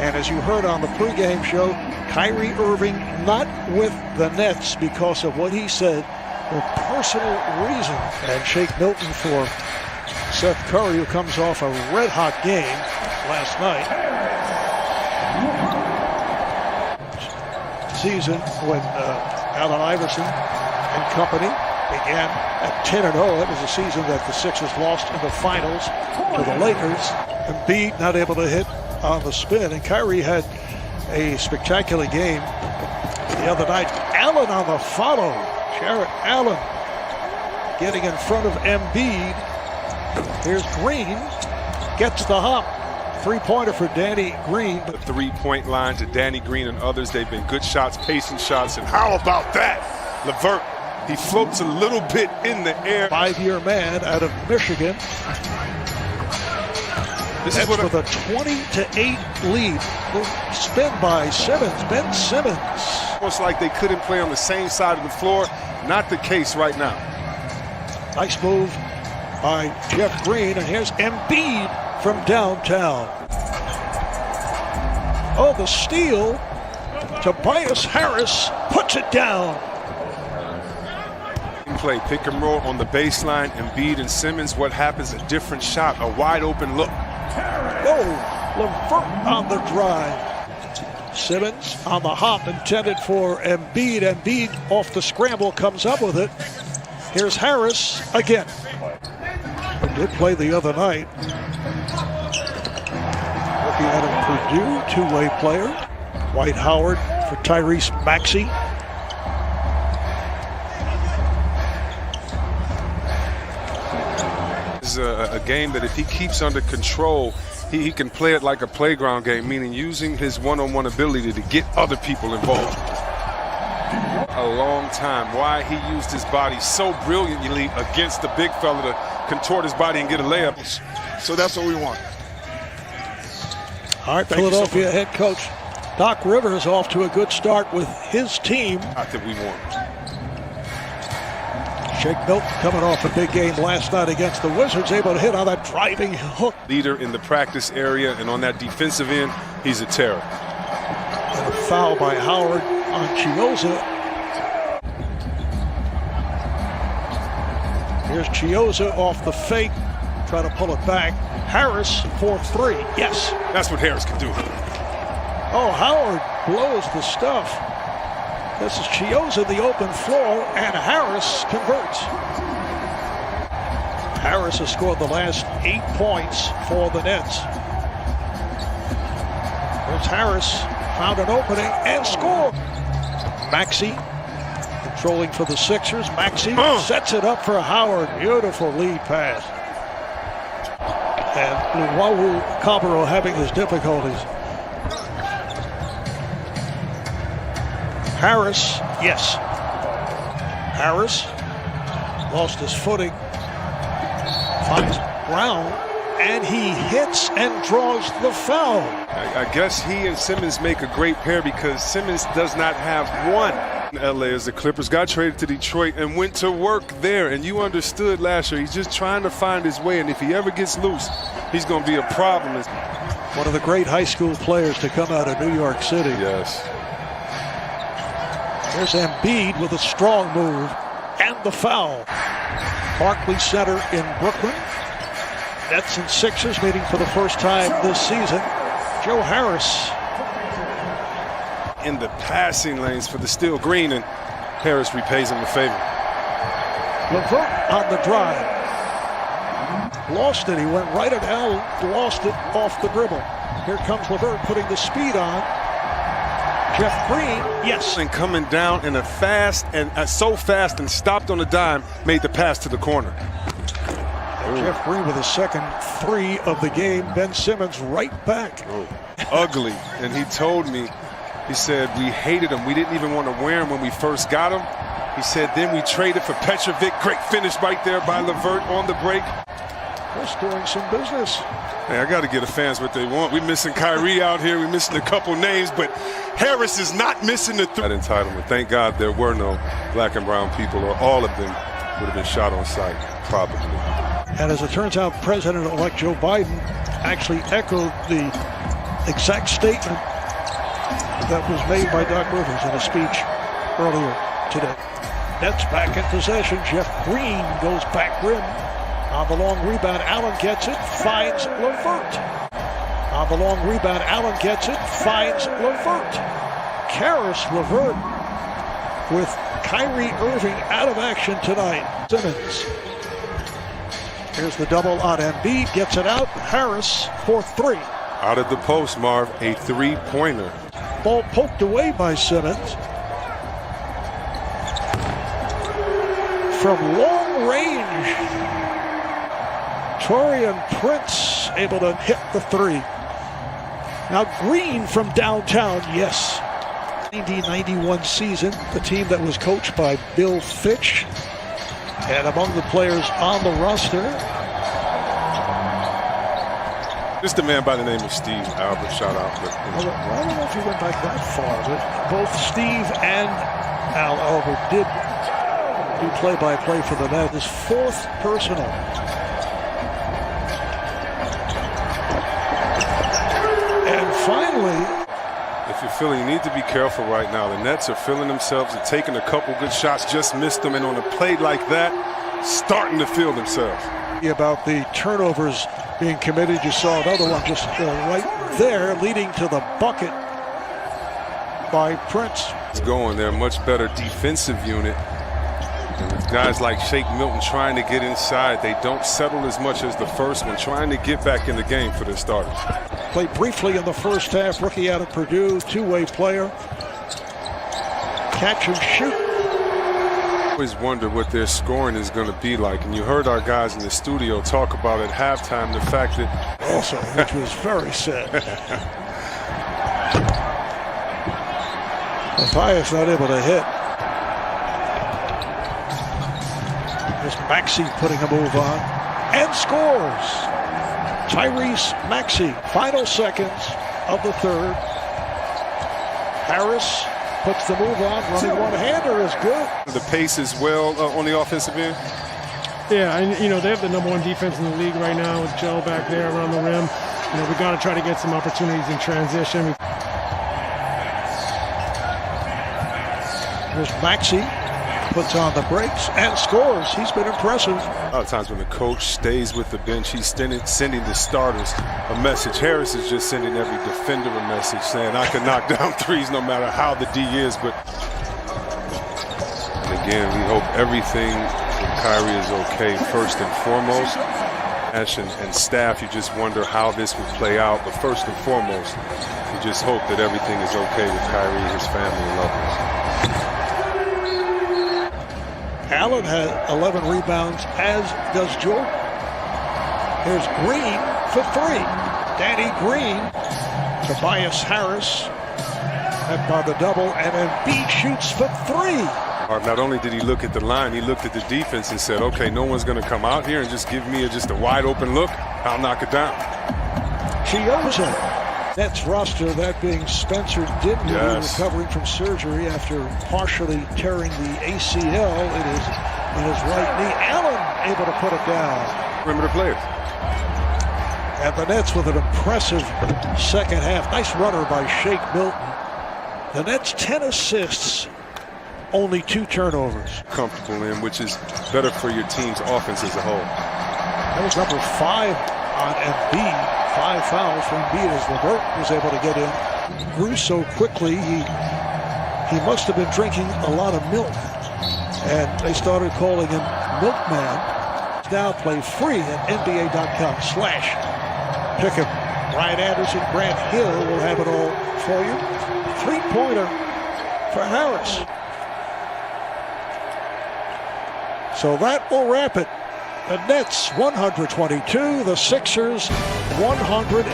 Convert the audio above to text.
And as you heard on the pregame show, Kyrie Irving not with the Nets because of what he said for personal reasons. And Shake Milton for Seth Curry, who comes off a red-hot game last night. Season when Allen Iverson and company began at 10-0. That was a season that the Sixers lost in the finals to the Lakers. Embiid not able to hit on the spin, and Kyrie had a spectacular game the other night. Allen on the follow. Jarrett Allen getting in front of Embiid. Here's Green, gets the hop. Three-pointer for Danny Green. The three-point line to Danny Green and others. They've been good shots, pacing shots. And how about that? LeVert, he floats a little bit in the air. Five-year man out of Michigan. This is with a 20-8 lead. Spin by Simmons, Ben Simmons. Almost like they couldn't play on the same side of the floor. Not the case right now. Nice move by Jeff Green, and here's Embiid from downtown. Oh, the steal. Tobias Harris puts it down. Play pick and roll on the baseline. Embiid and Simmons. What happens? A different shot, a wide open look. Oh, LeVert on the drive. Simmons on the hop, intended for Embiid. Embiid off the scramble, comes up with it. Here's Harris again. He did play the other night. Looking at him, Purdue, two-way player. Dwight Howard for Tyrese Maxey. This is a game that if he keeps under control, he can play it like a playground game, meaning using his one-on-one ability to get other people involved. A long time. Why he used his body so brilliantly against the big fella to contort his body and get a layup. So that's what we want. All right, Philadelphia head coach Doc Rivers off to a good start with his team. Not that we want. Shake Milton coming off a big game last night against the Wizards, able to hit on that driving hook. Leader in the practice area, and on that defensive end, he's a terror. And a foul by Howard on Chioza. Here's Chioza off the fake, trying to pull it back. Harris for three. Yes. That's what Harris can do. Oh, Howard blows the stuff. This is Chioza in the open floor, and Harris converts. Harris has scored the last 8 points for the Nets. There's Harris, found an opening and scored. Maxey controlling for the Sixers. Maxey sets it up for Howard. Beautiful lead pass. And Raul Cabarro having his difficulties. Harris, yes. Harris lost his footing. Finds Brown, and he hits and draws the foul. I guess he and Simmons make a great pair because Simmons does not have one. LA as the Clippers got traded to Detroit and went to work there, and you understood last year he's just trying to find his way, and if he ever gets loose, he's going to be a problem. One of the great high school players to come out of New York City. Yes. There's Embiid with a strong move and the foul. Barclays Center in Brooklyn. Nets and Sixers meeting for the first time this season. Joe Harris in the passing lanes for the steal. Green, and Harris repays him the favor. LeVert on the drive. Lost it. He went right at Allen. Lost it off the dribble. Here comes LeVert putting the speed on. Jeff Green, yes. And coming down in a fast and so fast and stopped on a dime, made the pass to the corner. Jeff Green with his second three of the game. Ben Simmons right back. Ugly. And he told me, he said, we hated him. We didn't even want to wear him when we first got him. He said, then we traded for Petrovic. Great finish right there by LeVert on the break. Just doing some business. Hey, I got to give the fans what they want. We're missing Kyrie out here. We're missing a couple names, but Harris is not missing the that entitlement. Thank God there were no black and brown people, or all of them would have been shot on sight, probably. And as it turns out, President-elect Joe Biden actually echoed the exact statement that was made by Doc Rivers in a speech earlier today. Nets back in possession. Jeff Green goes back rim. On the long rebound, Allen gets it, finds LeVert. On the long rebound, Allen gets it, finds LeVert. Karis LeVert with Kyrie Irving out of action tonight. Simmons. Here's the double on Embiid, gets it out. Harris for three. Out of the post, Marv, a three-pointer. Ball poked away by Simmons. From long range, Taurean Prince able to hit the three. Now Green from downtown, yes. 1991 season, the team that was coached by Bill Fitch. And among the players on the roster, just a man by the name of Steve Albert, shout out. But, I don't know if he went back that far, but both Steve and Al Albert did do play-by-play for the Nets. His fourth personal. And finally, if you're Philly, you need to be careful right now. The Nets are feeling themselves. They're taking a couple good shots, just missed them. And on a play like that, starting to feel themselves. About the turnovers being committed, you saw another one just right there, leading to the bucket by Prince. It's going. They're a much better defensive unit. And with guys like Shake Milton trying to get inside, they don't settle as much as the first one, trying to get back in the game for their starters. Played briefly in the first half, rookie out of Purdue, two-way player. Catch and shoot. I always wonder what their scoring is going to be like. And you heard our guys in the studio talk about at halftime the fact that... Also, which was very sad. Matthias not able to hit. There's Maxey putting a move on. And scores! Tyrese Maxey, final seconds of the third. Harris puts the move on, running one-hander is good. The pace as well on the offensive end. Yeah, and they have the #1 defense in the league right now with Joe back there around the rim. We got to try to get some opportunities in transition. There's Maxey, puts on the brakes and scores. He's been impressive. A lot of times when the coach stays with the bench, he's sending the starters a message. Harris is just sending every defender a message saying, I can knock down threes no matter how the D is. But and again, we hope everything with Kyrie is okay first and foremost. Ash and staff, you just wonder how this would play out. But first and foremost, you just hope that everything is okay with Kyrie, his family, and loved ones. Allen has 11 rebounds, as does Jordan. Here's Green for three. Danny Green, Tobias Harris, met by the double, and then Embiid shoots for three. Not only did he look at the line, he looked at the defense and said, okay, no one's going to come out here and just give me just a wide open look. I'll knock it down. Chioza. Nets roster, that being Spencer Dinwiddie, yes, recovering from surgery after partially tearing the ACL in his right knee. Allen able to put it down. Perimeter players. And the Nets with an impressive second half. Nice runner by Shake Milton. The Nets 10 assists, only 2 turnovers. Comfortable in, which is better for your team's offense as a whole. That was number 5 on Embiid. 5 fouls from Embiid as LeVert was able to get in. Grew so quickly, he must have been drinking a lot of milk. And they started calling him Milkman. Now play free at NBA.com/pick'em. Brian Anderson, Grant Hill will have it all for you. 3-pointer for Harris. So that will wrap it. The Nets 122, the Sixers 100.